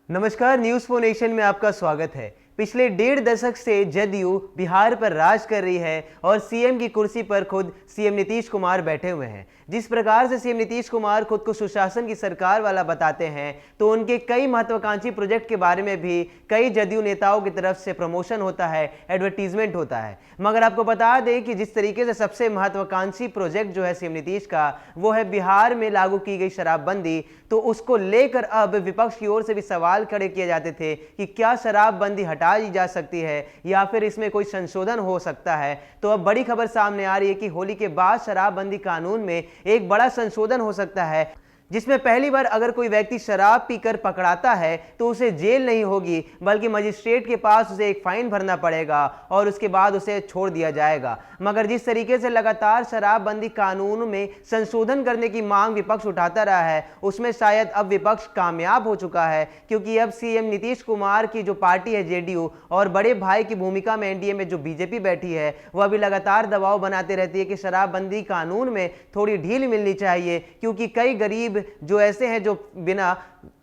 नमस्कार, news for nation में आपका स्वागत है। पिछले 1.5 दशक से जदयू बिहार पर राज कर रही है और सीएम की कुर्सी पर खुद सीएम नीतीश कुमार बैठे हुए हैं। जिस प्रकार से सीएम नीतीश कुमार खुद को सुशासन की सरकार वाला बताते हैं, तो उनके कई महत्वाकांक्षी प्रोजेक्ट के बारे में भी कई जदयू नेताओं की तरफ से प्रमोशन होता है, एडवर्टीजमेंट होता है। मगर आपको बता दें कि जिस तरीके से सबसे महत्वाकांक्षी प्रोजेक्ट जो है सीएम नीतीश का, वो है बिहार में लागू की गई शराबबंदी। तो उसको लेकर अब विपक्ष की ओर से भी सवाल खड़े किए जाते थे कि क्या शराबबंदी हटा दी जा सकती है या फिर इसमें कोई संशोधन हो सकता है। तो अब बड़ी खबर सामने आ रही है कि होली के बाद शराबबंदी कानून में एक बड़ा संशोधन हो सकता है, जिसमें पहली बार अगर कोई व्यक्ति शराब पीकर पकड़ाता है तो उसे जेल नहीं होगी, बल्कि मजिस्ट्रेट के पास उसे एक फाइन भरना पड़ेगा और उसके बाद उसे छोड़ दिया जाएगा। मगर जिस तरीके से लगातार शराबबंदी कानून में संशोधन करने की मांग विपक्ष उठाता रहा है, उसमें शायद अब विपक्ष कामयाब हो चुका है, क्योंकि अब सीएम नीतीश कुमार की जो पार्टी है जेडीयू और बड़े भाई की भूमिका में एनडीए में जो बीजेपी बैठी है, वह भी लगातार दबाव बनाते रहती है कि शराबबंदी कानून में थोड़ी ढील मिलनी चाहिए, क्योंकि कई गरीब जो ऐसे हैं जो बिना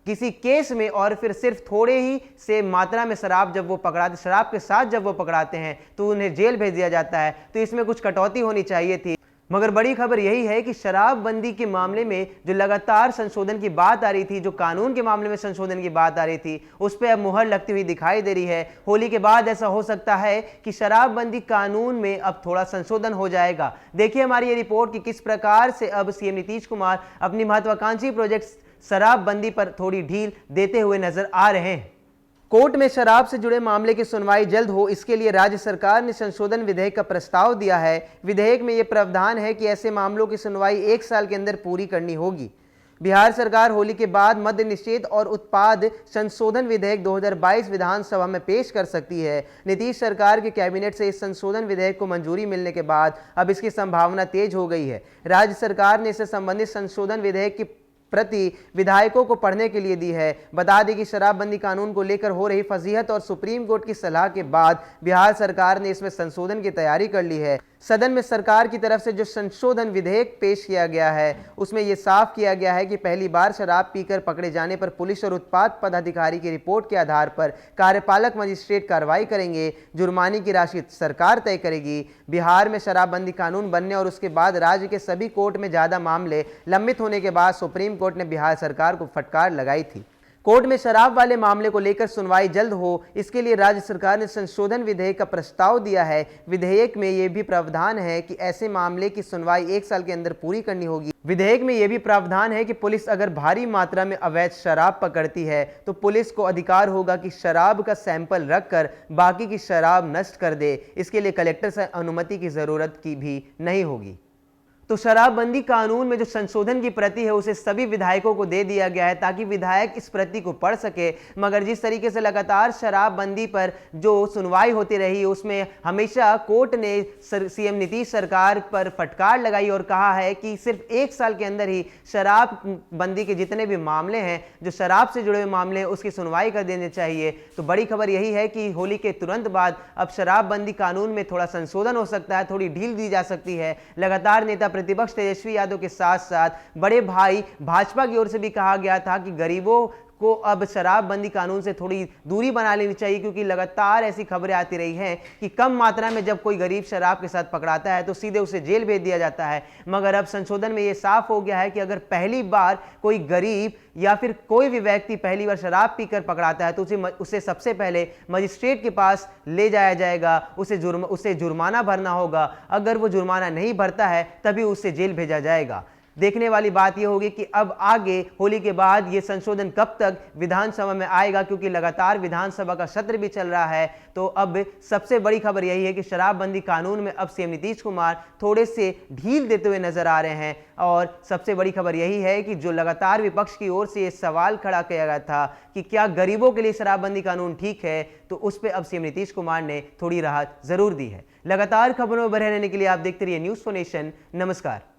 किसी केस में और फिर सिर्फ थोड़े ही से मात्रा में शराब शराब के साथ जब वो पकड़ाते हैं तो उन्हें जेल भेज दिया जाता है। तो इसमें कुछ कटौती होनी चाहिए थी। मगर बड़ी खबर यही है कि शराबबंदी के मामले में जो लगातार संशोधन की बात आ रही थी, जो कानून के मामले में संशोधन की बात आ रही थी, उस पर अब मुहर लगती हुई दिखाई दे रही है। होली के बाद ऐसा हो सकता है कि शराबबंदी कानून में अब थोड़ा संशोधन हो जाएगा। देखिए हमारी ये रिपोर्ट कि किस प्रकार से अब सीएम नीतीश कुमार अपनी महत्वाकांक्षी प्रोजेक्ट शराबबंदी पर थोड़ी ढील देते हुए नजर आ रहे हैं। कोर्ट में शराब से जुड़े मामले की सुनवाई जल्द हो, इसके लिए राज्य सरकार ने संशोधन विधेयक का प्रस्ताव दिया है। विधेयक में यह प्रावधान है कि ऐसे मामलों की सुनवाई 1 साल के अंदर पूरी करनी होगी। बिहार सरकार होली के बाद मद्य निषेध और उत्पाद संशोधन विधेयक 2022 विधानसभा में पेश कर सकती है। नीतीश सरकार के कैबिनेट से इस संशोधन विधेयक को मंजूरी मिलने के बाद अब इसकी संभावना तेज हो गई है। राज्य सरकार ने इससे संबंधित संशोधन विधेयक की प्रति विधायकों को पढ़ने के लिए दी है। बता दें कि शराबबंदी कानून को लेकर हो रही फजीहत और सुप्रीम कोर्ट की सलाह के बाद बिहार सरकार ने इसमें संशोधन की तैयारी कर ली है। सदन में सरकार की तरफ से जो संशोधन विधेयक पेश किया गया है, उसमें यह साफ किया गया है कि पहली बार शराब पीकर पकड़े जाने पर पुलिस और उत्पाद पदाधिकारी की रिपोर्ट के आधार पर कार्यपालक मजिस्ट्रेट कार्रवाई करेंगे। जुर्माने की राशि सरकार तय करेगी। बिहार में शराबबंदी कानून बनने और उसके बाद राज्य के सभी कोर्ट में ज्यादा मामले लंबित होने के बाद सुप्रीम कोर्ट ने बिहार सरकार को फटकार लगाई थी। कोर्ट में शराब वाले मामले को लेकर सुनवाई जल्द हो, इसके लिए राज्य सरकार ने संशोधन विधेयक का प्रस्ताव दिया है। विधेयक में यह भी प्रावधान है कि ऐसे मामले की सुनवाई 1 साल के अंदर पूरी करनी होगी। विधेयक में यह भी प्रावधान है कि पुलिस अगर भारी मात्रा में अवैध शराब पकड़ती है तो पुलिस को अधिकार होगा कि शराब का सैंपल रखकर बाकी की शराब नष्ट कर दे। इसके लिए कलेक्टर से अनुमति की जरूरत की भी नहीं होगी। तो शराबबंदी कानून में जो संशोधन की प्रति है उसे सभी विधायकों को दे दिया गया है ताकि विधायक इस प्रति को पढ़ सके। मगर जिस तरीके से लगातार शराबबंदी पर जो सुनवाई होती रही, उसमें हमेशा कोर्ट ने सीएम नीतीश सरकार पर फटकार लगाई और कहा है कि सिर्फ 1 साल के अंदर ही शराबबंदी के जितने भी मामले हैं, जो शराब से जुड़े हुए मामले हैं, उसकी सुनवाई कर देनी चाहिए। तो बड़ी खबर यही है कि होली के तुरंत बाद अब शराबबंदी कानून में थोड़ा संशोधन हो सकता है, थोड़ी ढील दी जा सकती है। लगातार नेता प्रतिपक्ष तेजस्वी यादव के साथ साथ बड़े भाई भाजपा की ओर से भी कहा गया था कि गरीबों को अब शराबबंदी कानून से थोड़ी दूरी बना लेनी चाहिए, क्योंकि लगातार ऐसी खबरें आती रही हैं कि कम मात्रा में जब कोई गरीब शराब के साथ पकड़ाता है तो सीधे उसे जेल भेज दिया जाता है। मगर अब संशोधन में यह साफ हो गया है कि अगर पहली बार कोई गरीब या फिर कोई भी व्यक्ति पहली बार शराब पीकर पकड़ाता है तो उसे सबसे पहले मजिस्ट्रेट के पास ले जाया जाएगा, उसे जुर्माना भरना होगा। अगर वो जुर्माना नहीं भरता है तभी उसे जेल भेजा जाएगा। देखने वाली बात यह होगी कि अब आगे होली के बाद ये संशोधन कब तक विधानसभा में आएगा, क्योंकि लगातार विधानसभा का सत्र भी चल रहा है। तो अब सबसे बड़ी खबर यही है कि शराबबंदी कानून में अब सीएम नीतीश कुमार थोड़े से ढील देते हुए नजर आ रहे हैं। और सबसे बड़ी खबर यही है कि जो लगातार विपक्ष की ओर से ये सवाल खड़ा किया गया था कि क्या गरीबों के लिए शराबबंदी कानून ठीक है, तो उस पर अब सीएम नीतीश कुमार ने थोड़ी राहत जरूर दी है। लगातार खबरों में बने रहने के लिए आप देखते रहिए न्यूज़ फॉर नेशन। नमस्कार।